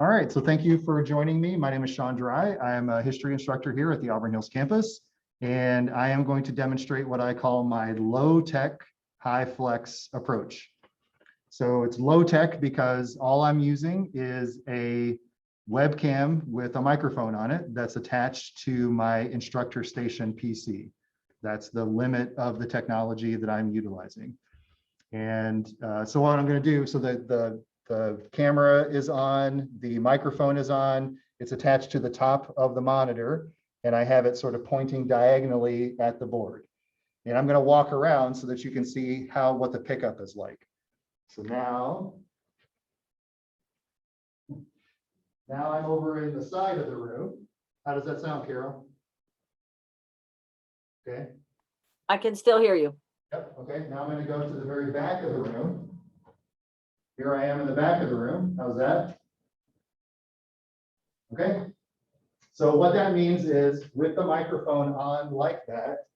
All right, so thank you for joining me. My name is Sean Dry. I am a history instructor here at the Auburn Hills campus, and I am going to demonstrate what I call my low-tech, high-flex approach. So it's low-tech because all I'm using is a webcam with a microphone on it that's attached to my instructor station PC. That's the limit of the technology that I'm utilizing. And so what I'm going to do, so that the camera is on, the microphone is on, it's attached to the top of the monitor, and I have it sort of pointing diagonally at the board. And I'm going to walk around so that you can see what the pickup is like. So now I'm over in the side of the room. How does that sound, Carol? Okay. I can still hear you. Yep. Okay. Now I'm going to go to the very back of the room. Here I am in the back of the room. How's that? Okay. So what that means is with the microphone on like that,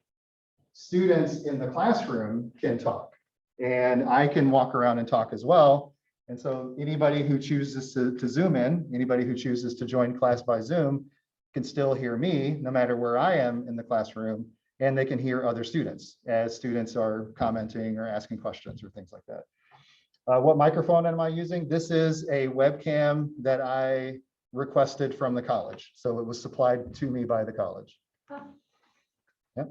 students in the classroom can talk, and I can walk around and talk as well. And so anybody who chooses to Zoom in, anybody who chooses to join class by Zoom can still hear me no matter where I am in the classroom, and they can hear other students as students are commenting or asking questions or things like that. What microphone am I using? This is a webcam that I requested from the college. So it was supplied to me by the college. Yep.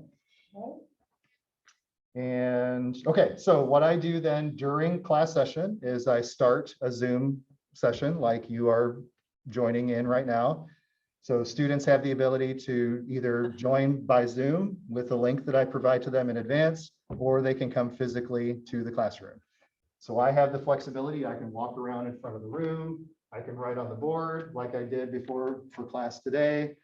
And okay, so what I do then during class session is I start a Zoom session like you are joining in right now. So students have the ability to either join by Zoom with the link that I provide to them in advance, or they can come physically to the classroom. So I have the flexibility. I can walk around in front of the room. I can write on the board like I did before for class today.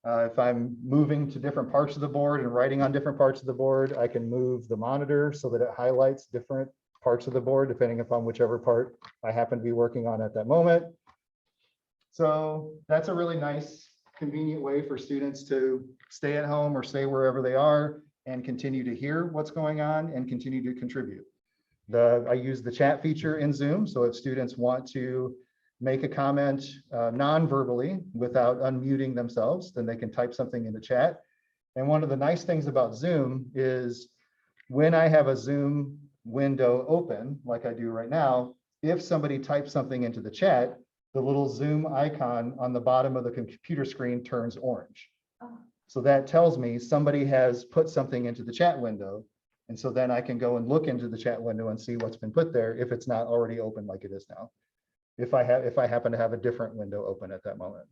If I'm moving to different parts of the board and writing on different parts of the board, I can move the monitor so that it highlights different parts of the board, depending upon whichever part I happen to be working on at that moment. So that's a really nice, convenient way for students to stay at home or stay wherever they are and continue to hear what's going on and continue to contribute. I use the chat feature in Zoom. So if students want to make a comment non-verbally without unmuting themselves, then they can type something in the chat. And one of the nice things about Zoom is when I have a Zoom window open, like I do right now, if somebody types something into the chat, the little Zoom icon on the bottom of the computer screen turns orange. So that tells me somebody has put something into the chat window. And so then I can go and look into the chat window and see what's been put there if it's not already open like it is now. If I happen to have a different window open at that moment.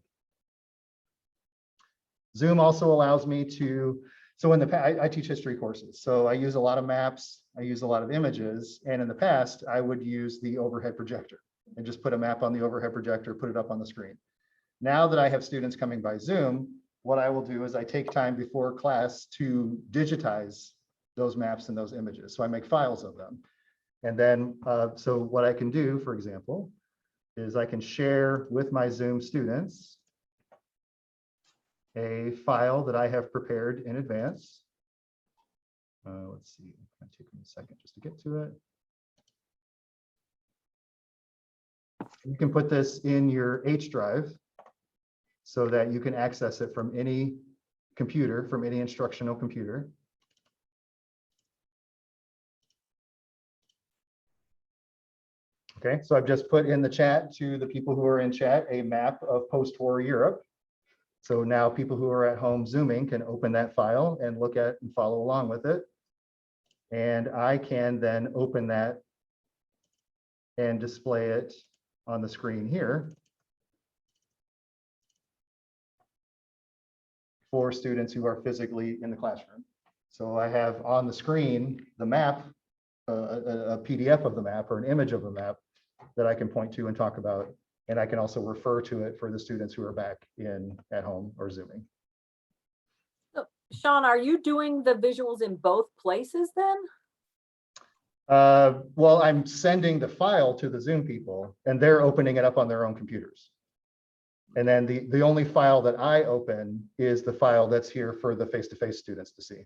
Zoom also allows me to, so in the past, I teach history courses. So I use a lot of maps, I use a lot of images. And in the past, I would use the overhead projector and just put a map on the overhead projector, put it up on the screen. Now that I have students coming by Zoom, what I will do is I take time before class to digitize those maps and those images. So I make files of them. And then, so what I can do, for example, is I can share with my Zoom students a file that I have prepared in advance. Let's see, it's going to take me a second just to get to it. You can put this in your H drive so that you can access it from any computer, from any instructional computer. Okay, so I've just put in the chat to the people who are in chat a map of post-war Europe. So now people who are at home Zooming can open that file and look at and follow along with it. And I can then open that and display it on the screen here for students who are physically in the classroom. So I have on the screen the map, a PDF of the map or an image of the map that I can point to and talk about. And I can also refer to it for the students who are back at home or Zooming. So, Sean, are you doing the visuals in both places then? Well, I'm sending the file to the Zoom people and they're opening it up on their own computers. And then the only file that I open is the file that's here for the face-to-face students to see.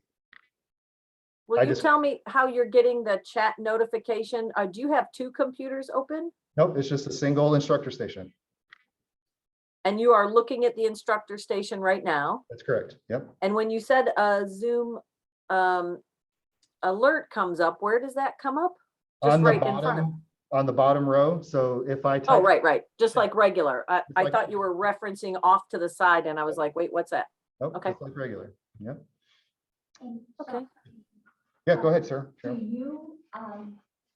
Will you tell me how you're getting the chat notification? Do you have two computers open? Nope, it's just a single instructor station. And you are looking at the instructor station right now. That's correct. Yep. And when you said a Zoom alert comes up, where does that come up? Just On the right in front of. on the bottom row. So if I Oh, type, right. Just like regular. I like- thought you were referencing off to the side and I was like, wait, what's that? oh, okay. just like regular. Yep. And Okay. Yeah, go ahead, sir. do Sure. you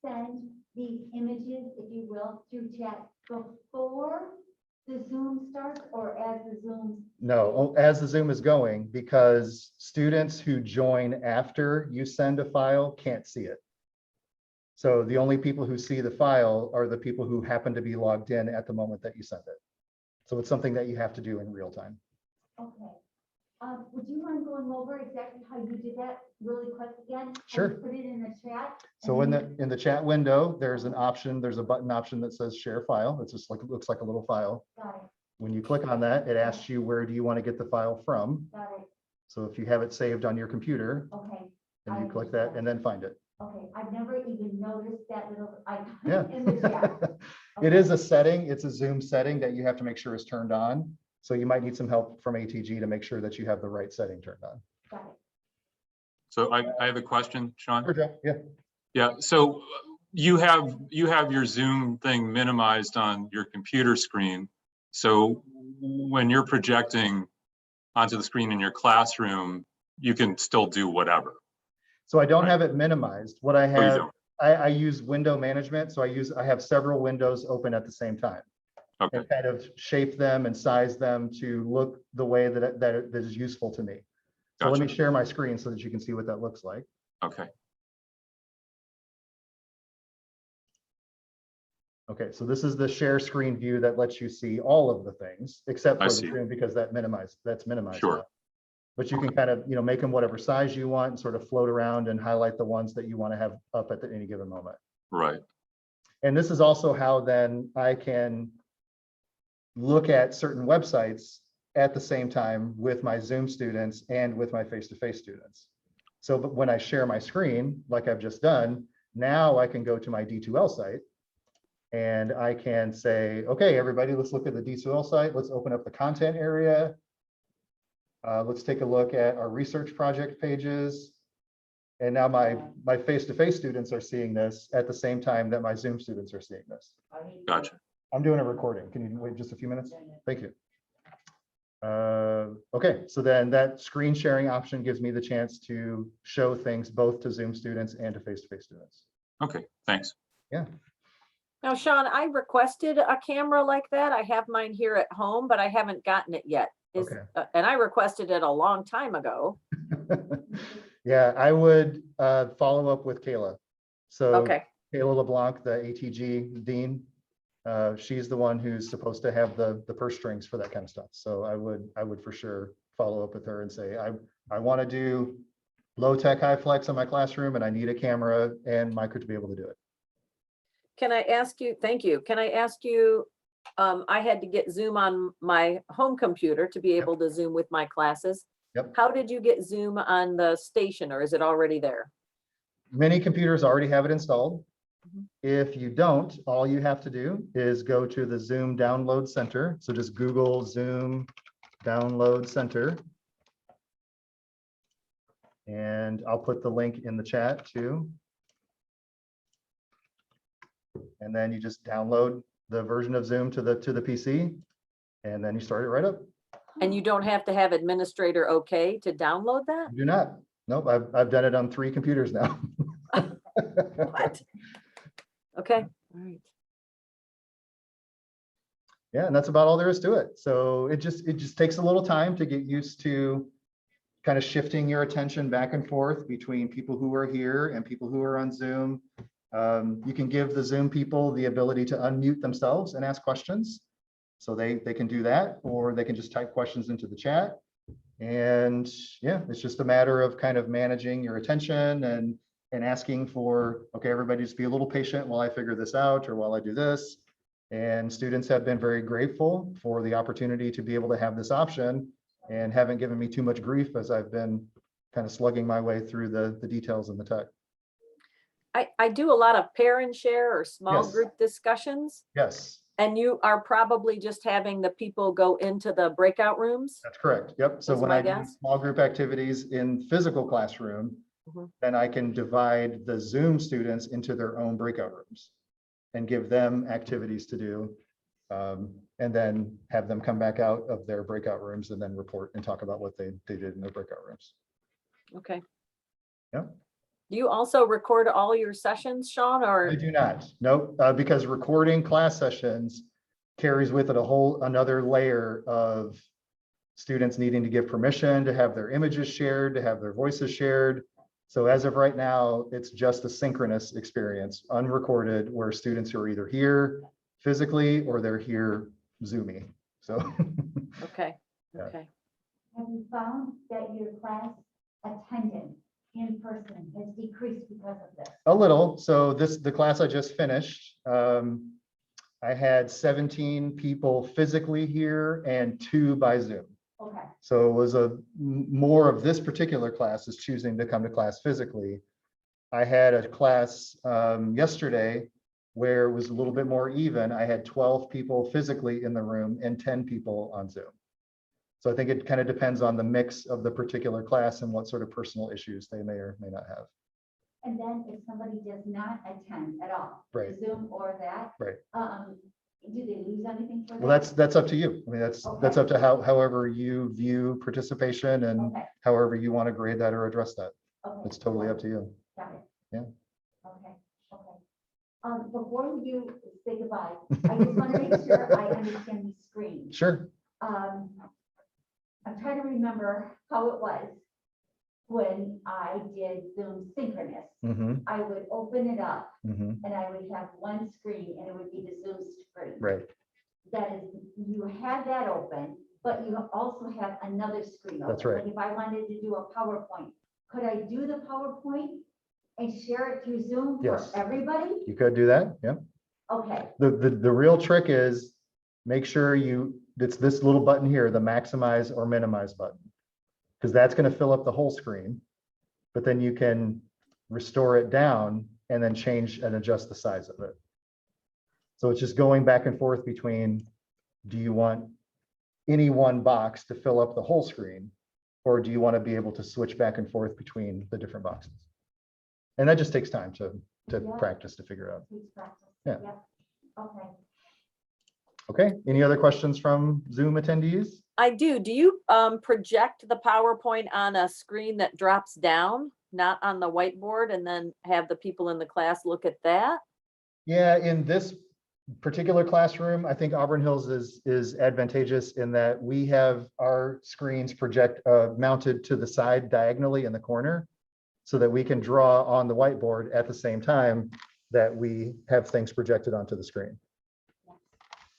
send these images, if you will, through chat before the Zoom starts or as the Zoom? No, as the Zoom is going, because students who join after you send a file can't see it. So the only people who see the file are the people who happen to be logged in at the moment that you send it. So it's something that you have to do in real time. Okay. Would you mind going over exactly how you did that really quick again? How you Sure. Put it in the chat? So and in the chat window, there's an option, there's a button option that says share file. It's just like, it looks like a little file. Got it, When you click on that, it asks you, where do you want to get the file from? got it. So if you have it saved on your computer, Okay, then you click that and then find it. okay. I've never even noticed that little icon Yeah. in the chat. It is a setting, it's a Zoom setting that you have to make sure is turned on. So you might need some help from ATG to make sure that you have the right setting turned on. Got it. So I have a question, Sean. Sure, Jeff. Yeah, Yeah, so you have your Zoom thing minimized on your computer screen. So when you're projecting onto the screen in your classroom, you can still do whatever. so I don't Right. have it minimized. What I you have, don't. I use window management. So I have several windows open at the same time. Okay, And kind of shape them and size them to look the way that is useful to me. So let me Gotcha. share my screen so that you can see what that looks like. okay, Okay, so this is the share screen view that lets you see all of the things, except I for the see. Zoom, because that's minimized. Sure. now. But you can kind of, make them whatever size you want and sort of float around and highlight the ones that you want to have up at any given moment. right, And this is also how then I can look at certain websites at the same time with my Zoom students and with my face-to-face students. So but when I share my screen, like I've just done, now I can go to my D2L site and I can say, okay, everybody, let's look at the D2L site. Let's open up the content area. Let's take a look at our research project pages. And now my face-to-face students are seeing this at the same time that my Zoom students are seeing this. gotcha. I'm doing a recording. Can you wait just a few minutes? Thank you. Okay, so then that screen sharing option gives me the chance to show things both to Zoom students and to face-to-face students. Okay, thanks. Yeah, Now, Sean, I requested a camera like that. I have mine here at home, but I haven't gotten it yet. Okay. And I requested it a long time ago. yeah, I would follow up with Kayla. So Okay, Kayla LeBlanc, the ATG dean, she's the one who's supposed to have the purse strings for that kind of stuff. So I would for sure follow up with her and say, I want to do low tech HyFlex in my classroom and I need a camera and micro to be able to do it. can I ask you, thank you. Can I ask you, I had to get Zoom on my home computer to be able to Zoom with my classes. Yep. How did you get Zoom on the station, or is it already there? Many computers already have it installed. Mhm. If you don't, all you have to do is go to the Zoom Download Center. So just Google Zoom Download Center. And I'll put the link in the chat too. And then you just download the version of Zoom to the PC, and then you start it right up. And you don't have to have administrator okay to download that? You do not. Nope, I've done it on 3 computers now. What? Okay, all right. Yeah, and that's about all there is to it. So it just takes a little time to get used to kind of shifting your attention back and forth between people who are here and people who are on Zoom. You can give the Zoom people the ability to unmute themselves and ask questions. So they can do that, or they can just type questions into the chat. And yeah, it's just a matter of kind of managing your attention and asking for, okay, everybody just be a little patient while I figure this out or while I do this. And students have been very grateful for the opportunity to be able to have this option and haven't given me too much grief as I've been kind of slugging my way through the details in the tech. I do a lot of parent share or small Yes. group discussions. Yes. And you are probably just having the people go into the breakout rooms? That's correct. Yep. So That's when my I do guess. small group activities in physical classroom, Mhm. then I can divide the Zoom students into their own breakout rooms and give them activities to do. And then have them come back out of their breakout rooms and then report and talk about what they did in their breakout rooms. Okay. Yep. Do you also record all your sessions, Sean, I or? do not. Nope. Because recording class sessions carries with it a whole another layer of students needing to give permission to have their images shared, to have their voices shared. So as of right now, it's just a synchronous experience, unrecorded, where students are either here physically or they're here Zoomy. So Okay, Yeah. okay. Have you found that your class attendance in person has decreased because of this? a little. So the class I just finished, I had 17 people physically here and 2 by Zoom. Okay, So it was more of this particular class is choosing to come to class physically. I had a class yesterday where it was a little bit more even. I had 12 people physically in the room and 10 people on Zoom. So I think it kind of depends on the mix of the particular class and what sort of personal issues they may or may not have. and then if somebody does not attend at all, Right. Zoom or that, Right. Do they lose anything for that? Well, that's up to you. I mean, that's Okay. up to however you view participation and Okay, however you want to grade that or address that. okay. It's totally up to you. Got it. Yeah. Okay, okay. Before you say goodbye, I just want to make sure I understand the screen. Sure. I'm trying to remember how it was when I did Zoom synchronous. Mm-hmm. I would open it up Mm-hmm. and I would have one screen and it would be the Zoom screen. Right. That is, you had that open, but you also have another screen. That's open. right. Like if I wanted to do a PowerPoint, could I do the PowerPoint and share it through Zoom for Yes. everybody? You could do that. Yeah. Okay, The real trick is make sure it's this little button here, the maximize or minimize button. Because that's going to fill up the whole screen, but then you can restore it down and then change and adjust the size of it. So it's just going back and forth between, do you want any one box to fill up the whole screen? Or do you want to be able to switch back and forth between the different boxes? And that just takes time to Yeah. practice to figure out. please practice. Yeah. Yep. Okay. Okay, any other questions from Zoom attendees? I do. Do you project the PowerPoint on a screen that drops down, not on the whiteboard, and then have the people in the class look at that? Yeah, in this particular classroom, I think Auburn Hills is advantageous in that we have our screens mounted to the side diagonally in the corner so that we can draw on the whiteboard at the same time that we have things projected onto the screen.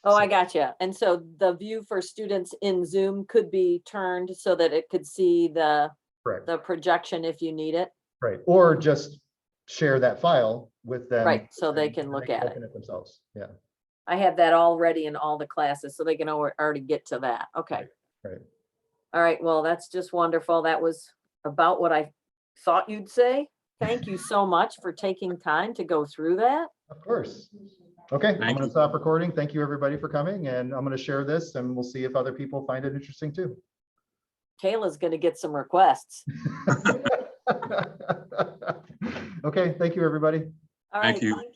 Oh, I gotcha. And so the view for students in Zoom could be turned so that it could see the Correct. projection if you need it. Right, or just share that file with them. Right, so they can look at it. Open it themselves, yeah. I have that already in all the classes, so they can already get to that. Okay. Right. All right, well, that's just wonderful. That was about what I thought you'd say. Thank you so much for taking time to go through that. Of course. Okay, I'm Thank going to you. stop recording. Thank you, everybody, for coming, and I'm going to share this, and we'll see if other people find it interesting too. Kayla's gonna get some requests. Okay, thank you, everybody. All Thank right, you. thank